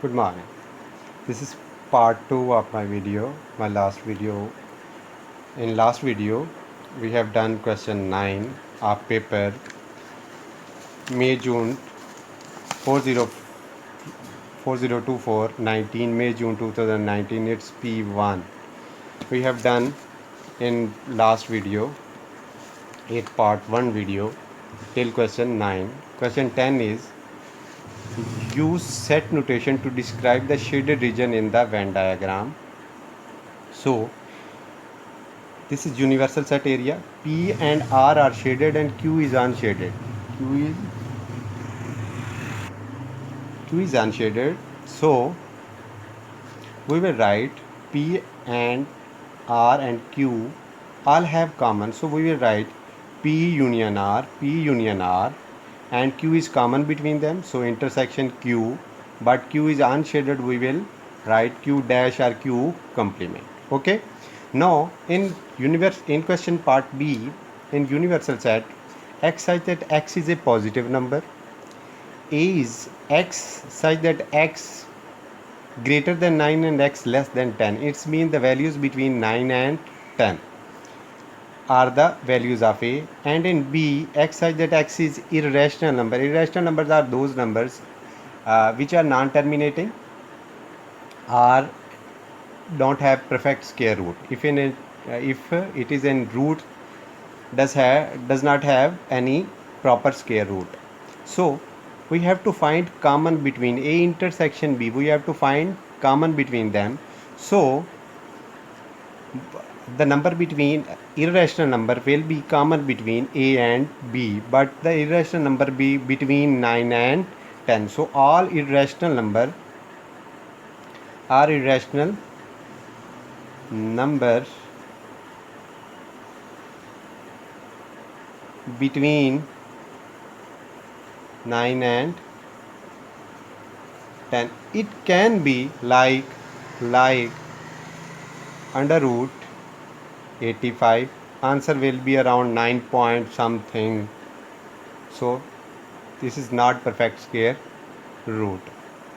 Good morning. This is part 2 of my video. My last video. In last video, we have done question 9 of paper May June 4024 19 May June 2019. It's P1. We have done in last video 8 part 1 video till question 9. Question 10 is use set notation to describe the shaded region in the Venn diagram. So this is universal set area. P and R are shaded and Q is unshaded. Q is unshaded. So we will write P and R and Q all have common. So we will write P union R, and Q is common between them. So intersection Q, but Q is unshaded. We will write Q dash or Q complement. Okay. Now in question part B, in universal set, x such that x is a positive number, A is x such that x greater than 9 and x less than 10. It means the values between 9 and 10 are the values of A. And in B, x such that x is irrational number. Irrational numbers are those numbers which are non-terminating or don't have perfect square root. If it is in root, does not have any proper square root. So we have to find common between A intersection B. We have to find common between them. So the number between irrational number will be common between A and B, but the irrational number be between 9 and 10. So all irrational number are irrational numbers between 9 and 10. It can be like under root 85. Answer will be around 9 point something. So this is not perfect square root.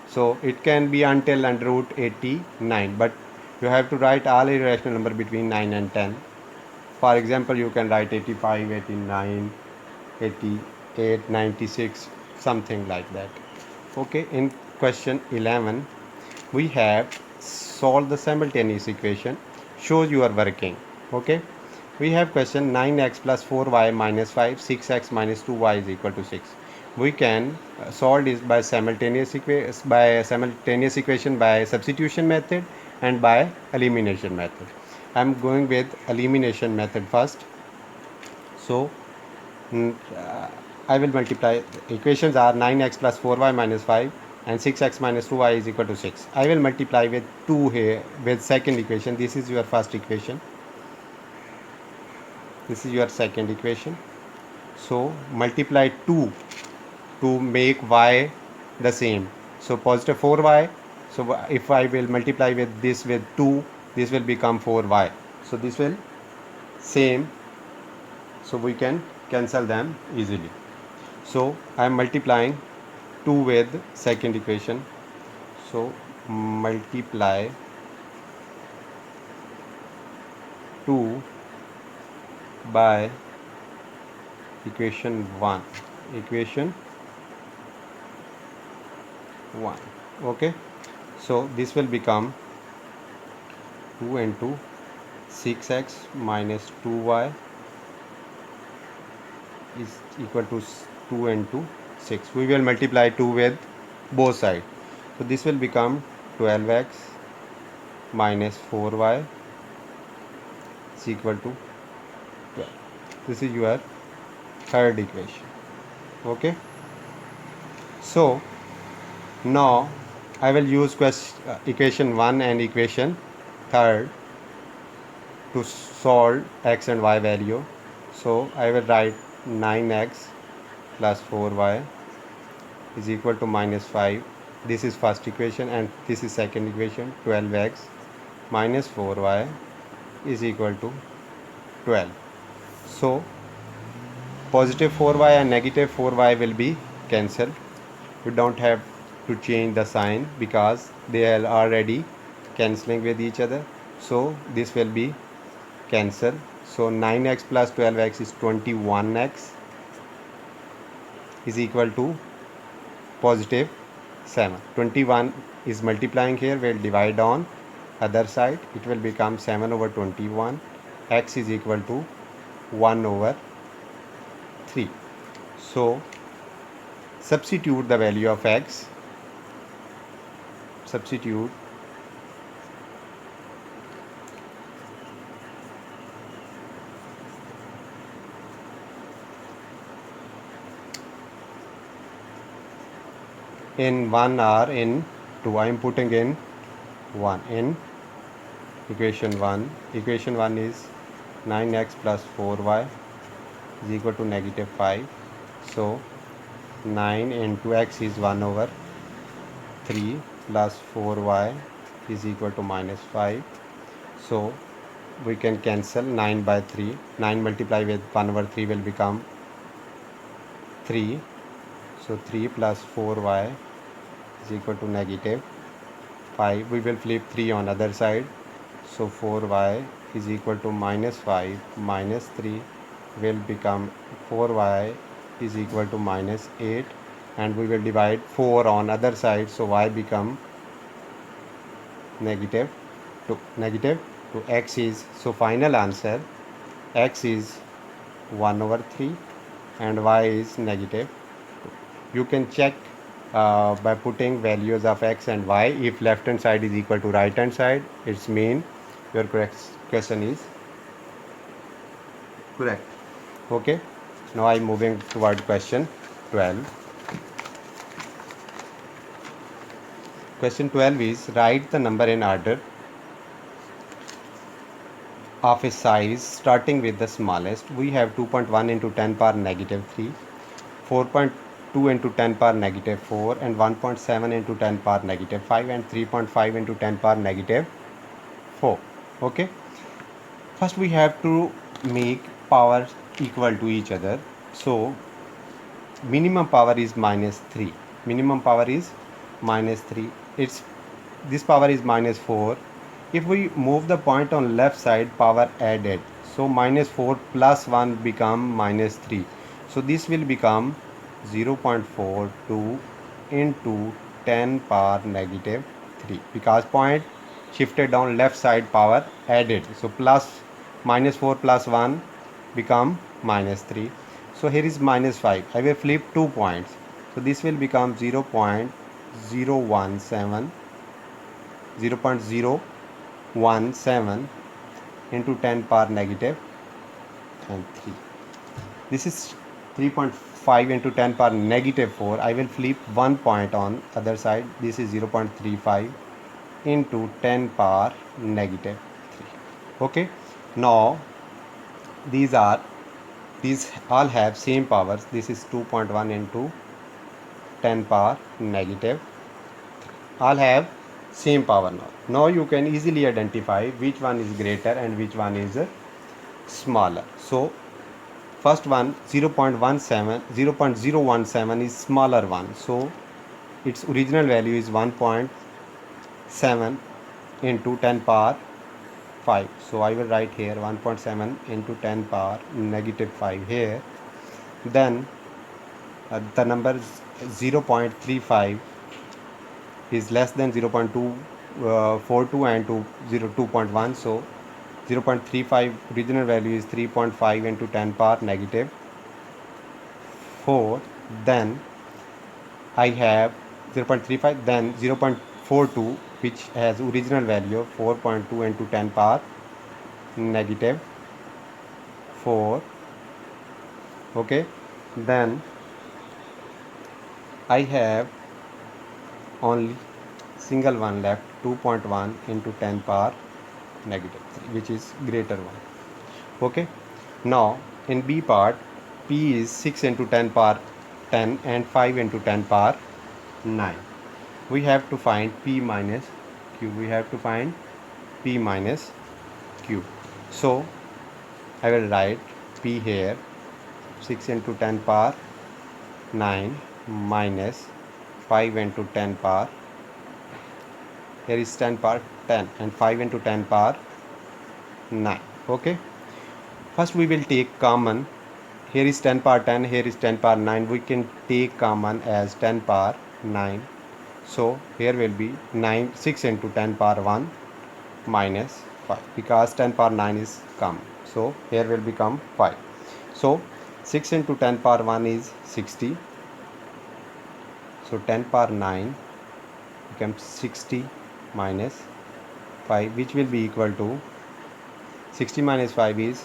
So it can be until under root 89, but you have to write all irrational number between 9 and 10. For example, you can write 85, 89, 88, 96, something like that. Okay, in question 11, we have solved the simultaneous equation. Shows you are working. Okay, we have question 9x plus 4y minus 5, 6x minus 2y is equal to 6. We can solve this by simultaneous equation by substitution method and by elimination method. I am going with elimination method first. So I will multiply. Equations are 9x plus 4y minus 5 and 6x minus 2y is equal to 6. I will multiply with 2 here with second equation. This is your first equation. This is your second equation. So multiply 2 to make y the same. So positive 4y. So if I will multiply with this with 2, this will become 4y. So this will same. So we can cancel them easily. So I am multiplying 2 with second equation. So multiply 2 by equation 1. Okay, so this will become 2 into 6x minus 2y is equal to 2 into 6. We will multiply 2 with both sides. So this will become 12x minus 4y is equal to 12. This is your third equation. Okay, so now I will use equation 1 and equation third to solve x and y value. So I will write 9x plus 4y is equal to minus 5. This is first equation and this is second equation. 12x minus 4y is equal to 12. So positive 4y and negative 4y will be cancelled. You don't have to change the sign because they are already cancelling with each other. So this will be cancel. So 9x plus 12x is 21x is equal to positive 7. 21 is multiplying here, we'll divide on other side, it will become 7 over 21. X is equal to 1 over 3. So substitute the value of x, substitute in 1 or in 2. I am putting in 1 in equation 1. Equation 1 is 9x plus 4y is equal to negative 5. So 9 into x is 1 over 3 plus 4y is equal to minus 5. So we can cancel 9 by 3. 9 multiplied with 1 over 3 will become 3. So 3 plus 4y is equal to negative 5. We will flip 3 on other side. So 4y is equal to minus 5 minus 3 will become 4y is equal to minus 8, and we will divide 4 on other side. So y become negative to x is, so final answer x is 1 over 3 and y is negative 2. You can check by putting values of x and y. If left hand side is equal to right hand side, it's mean your question is correct. Okay, now I'm moving toward question 12. Question 12 is write the number in order of a size starting with the smallest. We have 2.1 into 10 power negative 3, 4.2 into 10 power negative 4, and 1.7 into 10 power negative 5, and 3.5 into 10 power negative 4. Okay, first we have to make powers equal to each other. So minimum power is minus 3. Minimum power is minus 3. It's this power is minus 4. If we move the point on left side, power added. So minus 4 plus 1 become minus 3. So this will become 0.42 into 10 power negative 3 because point shifted down left side, power added. So plus minus 4 plus 1 become minus 3. So here is minus 5. I will flip 2 points. So this will become 0.017 into 10 power negative and 3. This is 3.5 into 10 power negative 4. I will flip 1 point on other side. This is 0.35 into 10 power negative 3. Okay, now these all have same powers. This is 2.1 into 10 power negative. All have same power now. Now you can easily identify which one is greater and which one is smaller. So first one 0.017 is smaller one. So its original value is 1.7 into 10 power 5. So I will write here 1.7 into 10 power negative 5 here. Then the number 0.35 is less than 0.242 and 2.1. So 0.35 original value is 3.5 into 10 power negative 4. Then I have 0.35, then 0.42 which has original value of 4.2 into 10 power negative 4. Okay, then I have only single one left, 2.1 into 10 power negative 3, which is greater one. Okay, now in B part, P is 6 into 10 power 10 and 5 into 10 power 9. We have to find P minus Q. We have to find P minus Q. So I will write P here, 6 into 10 power 9 minus 5 into 10 power, here is 10 power 10, and 5 into 10 power 9. Okay, first we will take common. Here is 10 power 10, here is 10 power 9. We can take common as 10 power 9. So here will be 6 into 10 power 1 minus 5, because 10 power 9 is common. So here will become 5. So 6 into 10 power 1 is 60. So 10 power 9 becomes 60 minus 5, which will be equal to 60 minus 5 is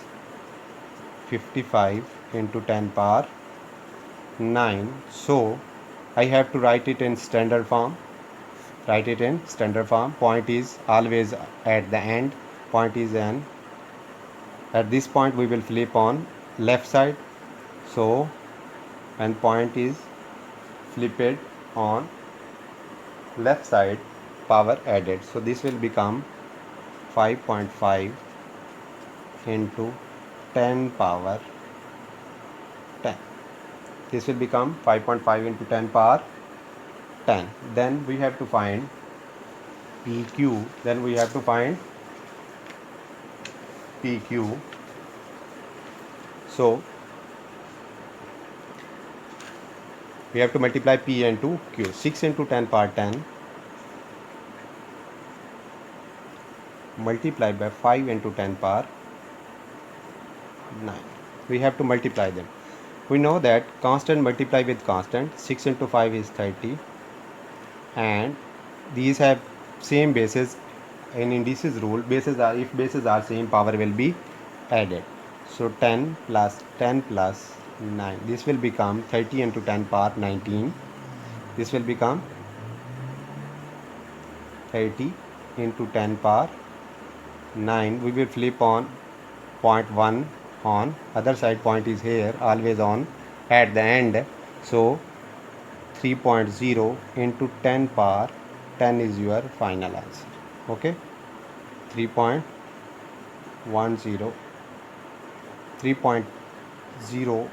55 into 10 power 9. So I have to write it in standard form. Point is always at the end. Point is n. At this point we will flip on left side. So when point is flipped on left side, power added. So this will become 5.5 into 10 power 10. This will become 5.5 into 10 power 10. Then we have to find PQ. So we have to multiply P into Q. 6 into 10 power 10 multiplied by 5 into 10 power 9. We have to multiply them. We know that constant multiply with constant. 6 into 5 is 30, and these have same bases. In indices rule, if bases are same, power will be added. So 10 plus 9, this will become 30 into 10 power 19. This will become 30 into 10 power 9. We will flip on point 1 on other side. Point is here, always on at the end. So 3.0 into 10 power 10 is your final answer. Okay, 3.10 3.0,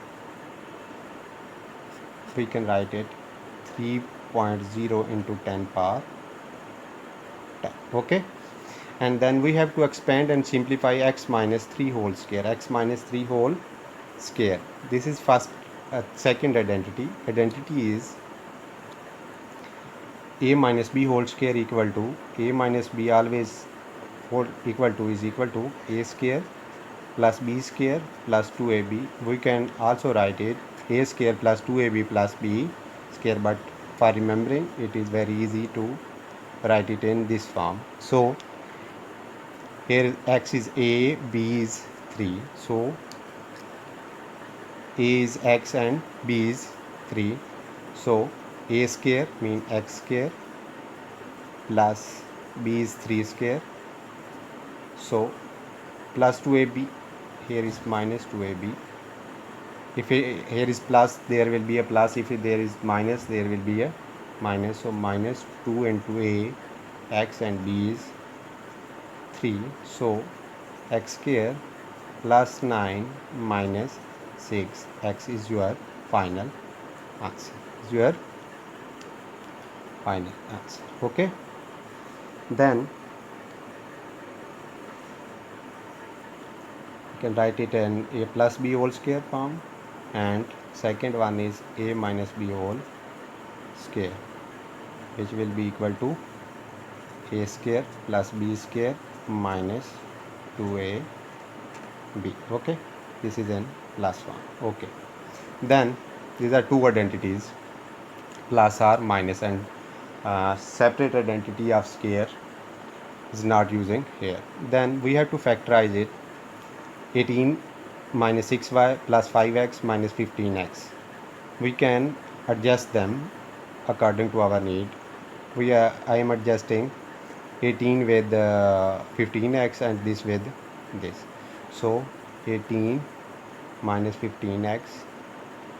we can write it 3.0 into 10 power 10. Okay, and then we have to expand and simplify x minus 3 whole square. This is first. Second identity is a minus b whole square equal to a minus b, always whole equal to, is equal to a square plus b square plus 2ab. We can also write it a square plus 2ab plus b square, but for remembering it is very easy to write it in this form. So here x is a, b is 3. So a is x and b is 3. So a square mean x square plus b is 3 square. So plus 2ab, here is minus 2ab. If here is plus, there will be a plus. If there is minus, there will be a minus. So minus 2 into a, x and b is 3. So x square plus 9 minus 6, x is your final answer. Okay, then you can write it in a plus b whole square form, and second one is a minus b whole square, which will be equal to a square plus b square minus 2ab. Okay, this is in plus form. Okay, then these are two identities, plus or minus, and separate identity of square is not using here. Then we have to factorize it. 18 minus 6y plus 5x minus 15x. We can adjust them according to our need. I am adjusting 18 with 15x and this with this. So 18 minus 15x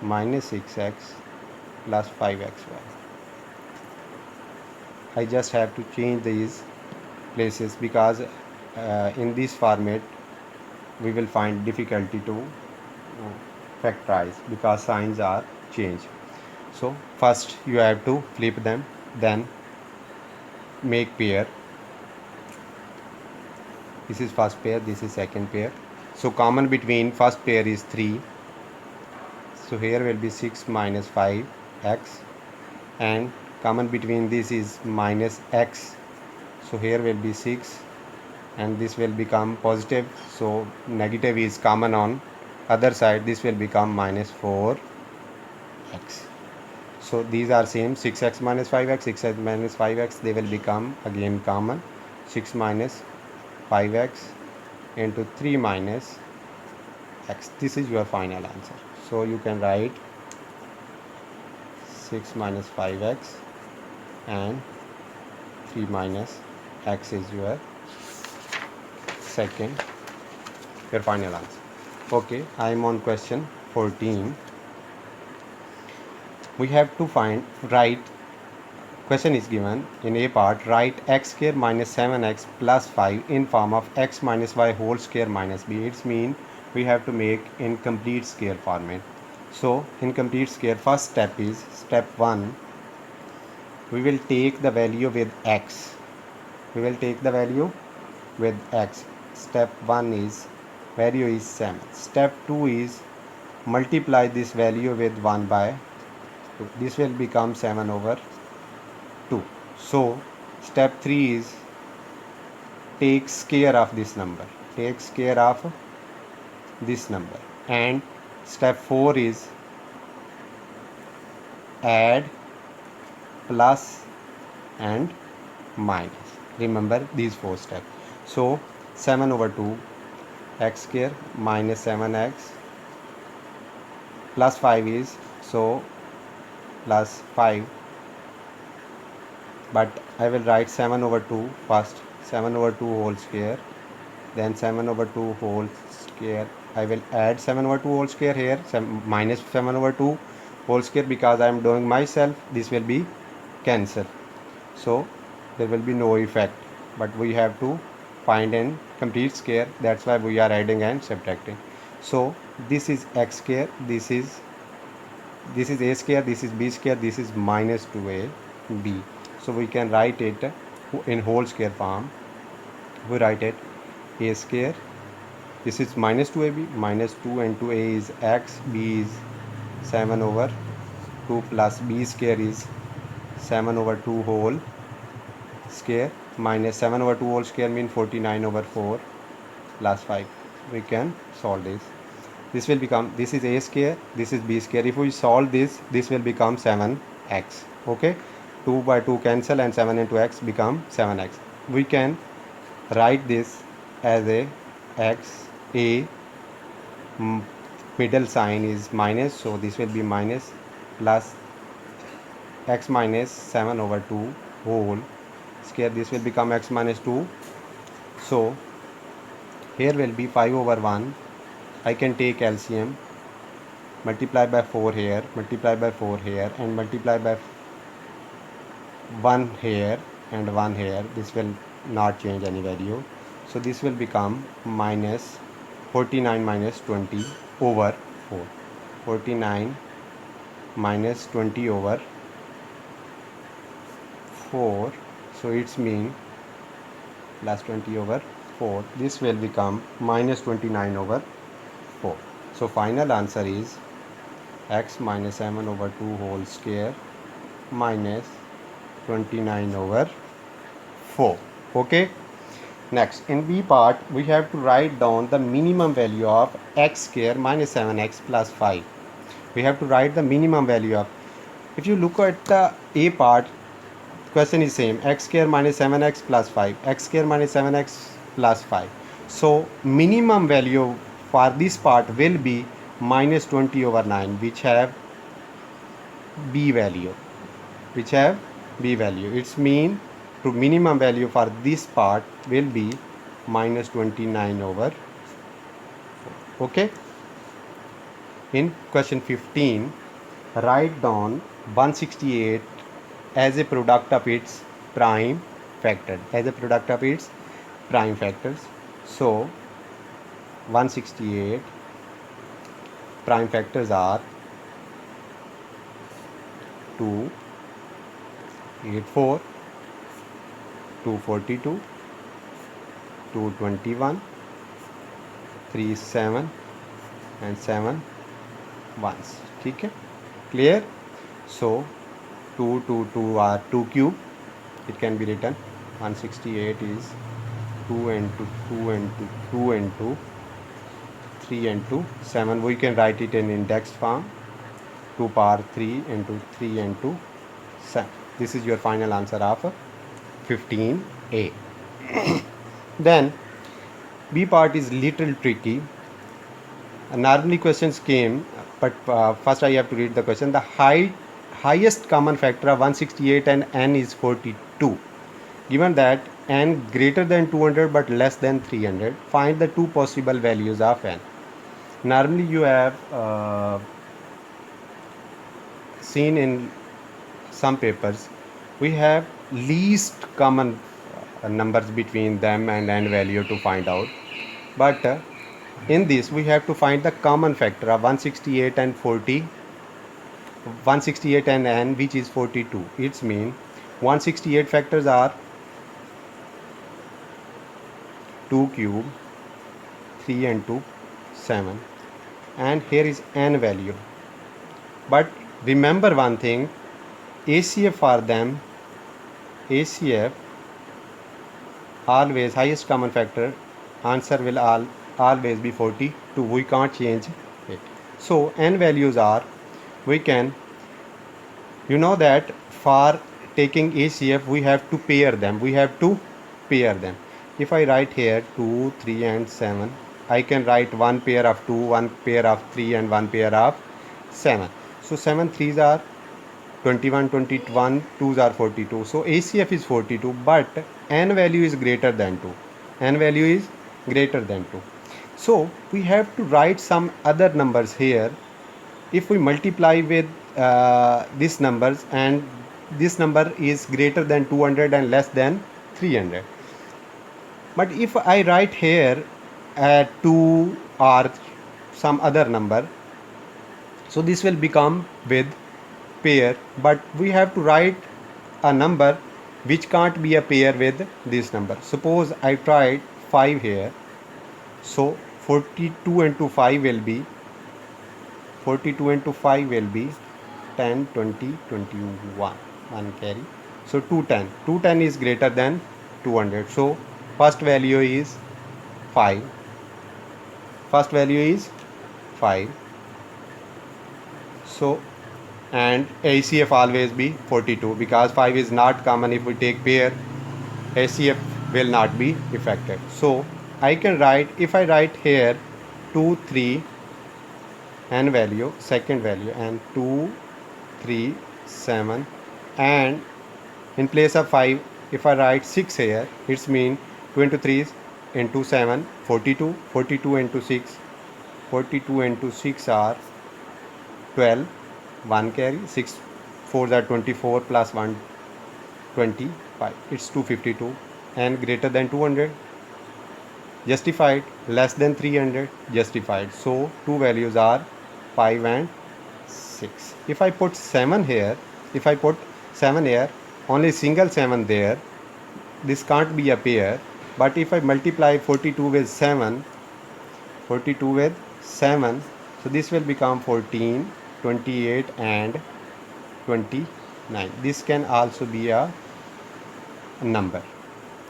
minus 6x plus 5xy. I just have to change these places, because in this format we will find difficulty to factorize because signs are changed. So first you have to flip them, then make pair. This is first pair, this is second pair. So common between first pair is 3. So here will be 6 minus 5x, and common between this is minus x. So here will be 6, and this will become positive. So negative is common on other side. This will become minus 4x. So these are same, 6x minus 5x, 6x minus 5x, they will become again common. 6 minus 5x into 3 minus x. This is your final answer. So you can write 6 minus 5x and 3 minus x is your final answer. Okay, I am on question 14. We have to write. Question is given in A part, write x square minus 7x plus 5 in form of x minus y whole square minus b. It's mean we have to make in complete square format. So in complete square, first step is step 1. We will take the value with x. Step 1 is value is 7. Step 2 is multiply this value with 1 by 2. This will become 7 over 2. So step 3 is take square of this number. And step 4 is add, plus and minus. Remember these 4 steps. So 7 over 2 x square minus 7x plus 5 is, so plus 5, but I will write 7 over 2 first. 7 over 2 whole square, then 7 over 2 whole square. I will add 7 over 2 whole square here, minus 7 over 2 whole square, because I am doing myself. This will be cancel, so there will be no effect, but we have to find in complete square. That's why we are adding and subtracting. So this is x square, this is a square, this is b square, this is minus 2ab. So we can write it in whole square form. We write it a square, this is minus 2ab, minus 2 into a is x, b is 7 over 2 plus b square is 7 over 2 whole square, minus 7 over 2 whole square means 49 over 4 plus 5. We can solve this. This will become, this is a square, this is b square. If we solve this, this will become 7x. Okay, 2 by 2 cancel and 7 into x become 7x. We can write this as a x, a middle sign is minus, so this will be minus, plus x minus 7 over 2 whole square, this will become x minus 2. So here will be 5 over 1. I can take LCM, multiply by 4 here, multiply by 4 here, and multiply by 1 here and 1 here. This will not change any value. So this will become minus 49 minus 20 over 4. 49 minus 20 over 4. So it's mean plus 20 over 4. This will become minus 29 over 4. So final answer is x minus 7 over 2 whole square minus 29 over 4. Okay. Next, in B part, we have to write down the minimum value of x square minus 7x plus 5. We have to write the minimum value of. If you look at the A part, question is same, x square minus 7x plus 5, x square minus 7x plus 5. So minimum value for this part will be minus 20 over 9, which have b value. It's mean to minimum value for this part will be minus 29 over 4. Okay. In question 15, write down 168 as a product of its prime factor. So 168 prime factors are 284, 242, 221, 37 and 7 ones. ठीक है, clear? So 2 are 2 cube. It can be written 168 is 2 and 2, 2 and 2, 2 and 2, 3 and 2, 7. We can write it in index form. 2 power 3 into 3 and 2, 7. This is your final answer of 15A. Then B part is little tricky. Normally questions came, but first I have to read the question. The highest common factor of 168 and n is 42. Given that n greater than 200 but less than 300, find the two possible values of n. Normally you have seen in some papers, we have least common numbers between them and n value to find out. But in this we have to find the common factor of 168 and 168 and n, which is 42. It's mean 168 factors are 2 cube, 3 and 2, 7, and here is n value. But remember one thing, ACF for them, ACF always highest common factor, answer will always be 42. We can't change it. So n values are, we can, you know that for taking ACF we have to pair them. If I write here 2, 3 and 7, I can write one pair of 2, one pair of 3 and one pair of 7. So 7 3s are 21, 21, 2s are 42. So ACF is 42, but n value is greater than 2. N value is greater than 2. So we have to write some other numbers here. If we multiply with these numbers and this number is greater than 200 and less than 300. But if I write here 2 or some other number, so this will become with pair, but we have to write a number which can't be a pair with this number. Suppose I tried 5 here, so 42 into 5 will be 10, 20, 21, 1 carry. So 210. 210 is greater than 200. So first value is 5. So and ACF always be 42, because 5 is not common. If we take pair, ACF will not be affected. So I can write, if I write here 2, 3 n value, second value, and 2, 3, 7, and in place of 5 if I write 6 here, it's mean 2 into 3 into 7, 42, 42 into 6, 42 into 6 are 12, 1 carry, 6 4s are 24 plus 1, 25, it's 252, and greater than 200, justified, less than 300, justified. So two values are 5 and 6. If I put 7 here, only single 7 there, this can't be a pair. But if I multiply 42 with 7, so this will become 14, 28 and 29. This can also be a number.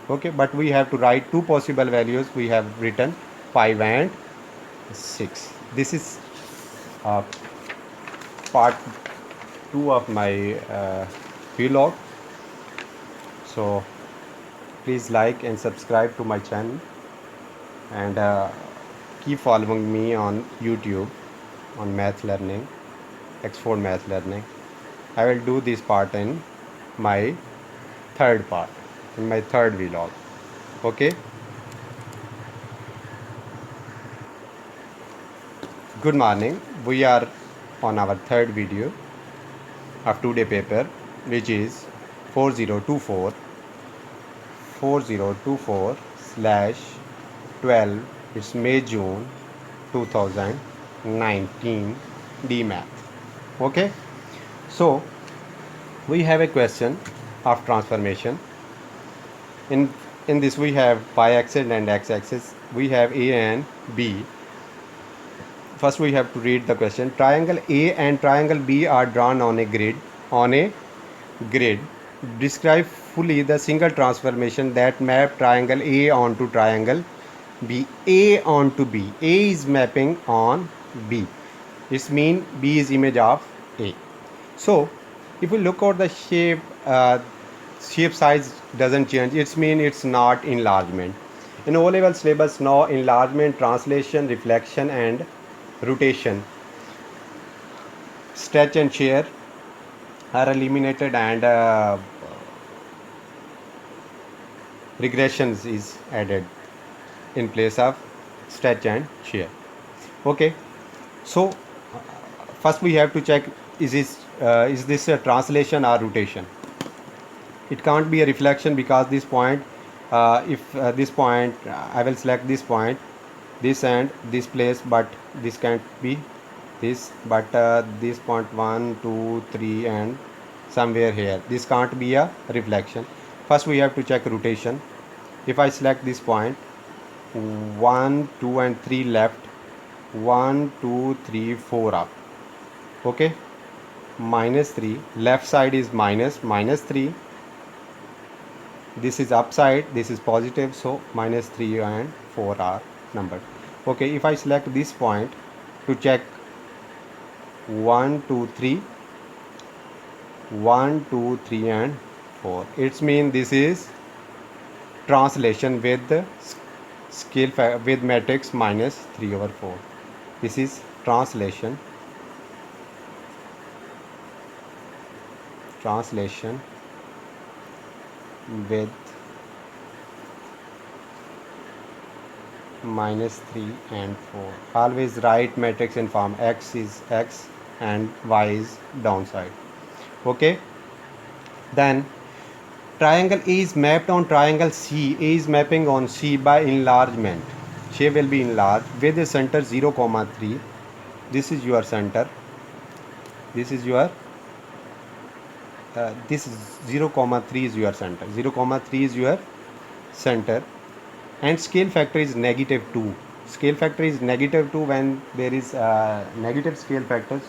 Okay, but we have to write two possible values. We have written 5 and 6. This is part 2 of my vlog. So please like and subscribe to my channel, and keep following me on YouTube on math learning, X4 math learning. I will do this part in my third vlog. Okay, good morning. We are on our third video of today paper, which is 4024/12. It's May June 2019 D math. Okay, so we have a question of transformation. In in this we have y-axis and x-axis. We have a and b. First we have to read the question. Triangle A and triangle B are drawn on a grid. On a grid, describe fully the single transformation that map triangle A onto triangle B. A onto B. A is mapping on B. This means B is image of A. So if we look at the shape size doesn't change. It means it's not enlargement. In O-level syllabus now, enlargement, translation, reflection and rotation, stretch and shear are eliminated, and regressions is added in place of stretch and shear. Okay, so first we have to check, is this a translation or rotation? It can't be a reflection because this point, if this point, I will select this point, this and this place, but this can't be this, but this point 1 2 3 and somewhere here, this can't be a reflection. First we have to check rotation. If I select this point, 1 2 and 3 left, 1 2 3 4 up. Okay, -3, left side is -3, this is upside, this is positive, so -3 and 4 are numbered. Okay, if I select this point to check 1 2 3, 1 2 3 and 4, it's mean this is translation with the scale with matrix -3/4. This is translation with -3 and 4. Always write matrix in form x is x and y is downside. Okay, then triangle A is mapped on triangle C. A is mapping on C by enlargement. Shape will be enlarged with a center 0,3. This is your center. This is your this is 0,3 is your center. 0,3 is your center, and scale factor is -2. Scale factor is -2. When there is negative scale factors,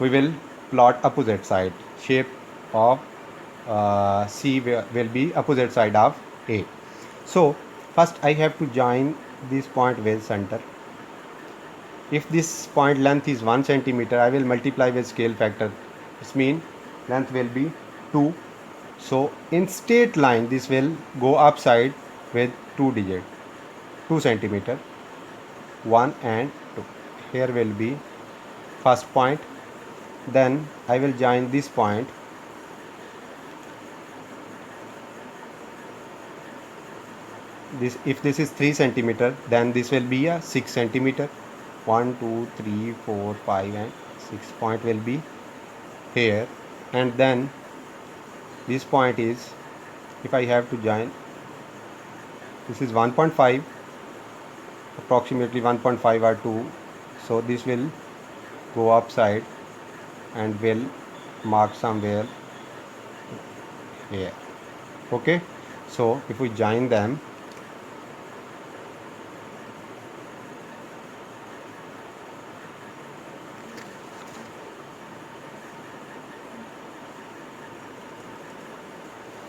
we will plot opposite side. Shape of C will be opposite side of A. So first I have to join this point with center. If this point length is 1 centimeter, I will multiply with scale factor. This means length will be 2. So in straight line this will go upside with 2 digit, 2 centimeter, 1 and 2. Here will be first point. Then I will join this point. This, if this is 3 centimeter, then this will be a 6 centimeter. 1 2 3 4 5 and 6 point will be here, and then this point is, if I have to join, this is 1.5, approximately 1.5 or 2, so this will go upside and will mark somewhere here. Okay, so if we join them,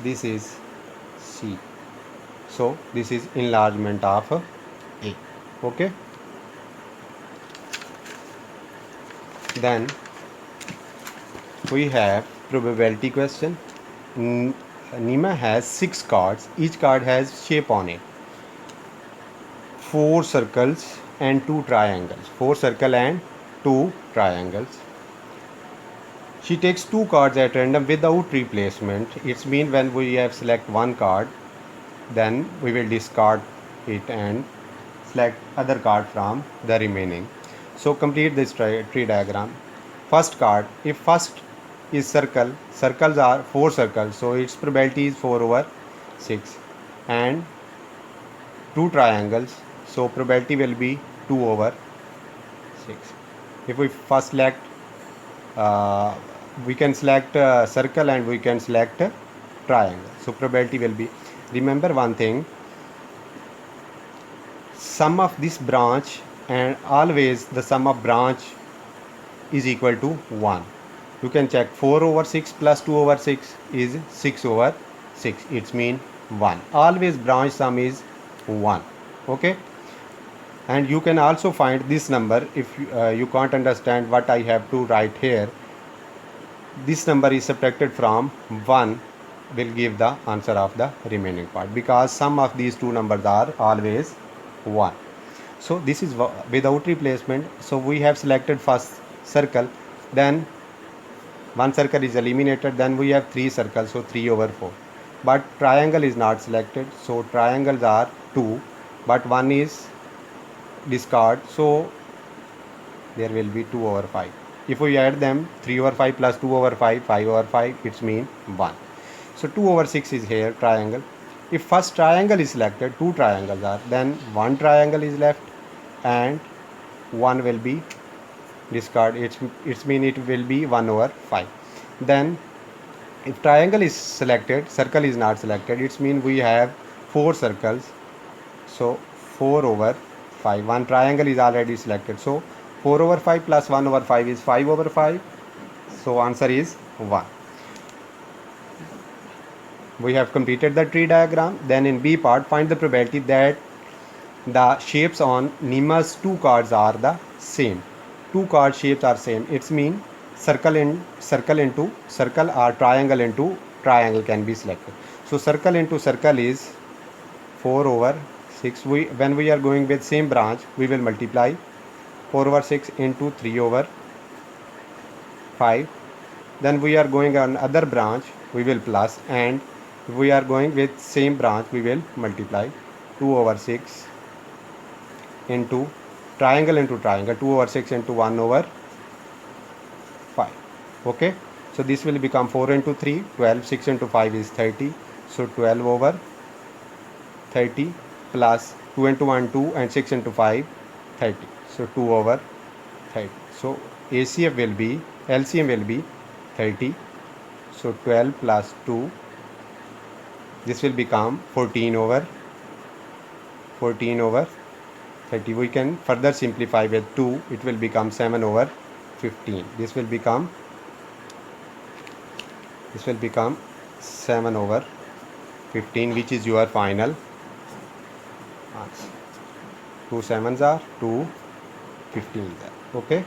this is C. So this is enlargement of A. Okay, then we have probability question. Nima has 6 cards. Each card has shape on it. 4 circles and 2 triangles. 4 circle and 2 triangles. She takes 2 cards at random without replacement. It's mean when we have select one card, then we will discard it and select other card from the remaining. So complete this tree diagram. First card, if first is circle, circles are 4 circles, so its probability is 4/6, and 2 triangles, so probability will be 2/6. If we first select we can select circle and we can select triangle. So probability will be, remember one thing, sum of this branch, and always the sum of branch is equal to 1. You can check 4 over 6 plus 2 over 6 is 6 over 6. It's mean 1. Always branch sum is 1. Okay. And you can also find this number if you can't understand what I have to write here. This number is subtracted from 1 will give the answer of the remaining part, because sum of these two numbers are always 1. So this is without replacement. So we have selected first circle, then one circle is eliminated, then we have 3 circles, so 3 over 4. But triangle is not selected, so triangles are 2, but one is discard, so there will be 2 over 5. If we add them, 3 over 5 plus 2 over 5, 5 over 5, it's mean 1. So 2 over 6 is here, triangle. If first triangle is selected, 2 triangles are, then 1 triangle is left and 1 will be discard. It's mean it will be 1 over 5. Then if triangle is selected, circle is not selected, it's mean we have 4 circles, so 4 over 5. One triangle is already selected, so 4 over 5 plus 1 over 5 is 5 over 5. So answer is 1. We have completed the tree diagram. Then in B part, find the probability that the shapes on Nima's 2 cards are the same. 2 card shapes are same. It's mean circle into circle or triangle into triangle can be selected. So circle into circle is 4 over 6. When we are going with same branch, we will multiply 4 over 6 into 3 over 5. Then we are going on other branch, we will plus, and if we are going with same branch, we will multiply 2 over 6 into triangle, 2 over 6 into 1 over 5. Okay, so this will become 4 into 3, 12, 6 into 5 is 30. So 12 over 30 plus 2 into 1, 2, and 6 into 5, 30. So 2 over 30. So ACF will be, LCM will be 30. So 12 plus 2, this will become 14 over 30. We can further simplify with 2, it will become 7 over 15. This will become 7 over 15, which is your final answer. 2 7s are 2 15s are. Okay.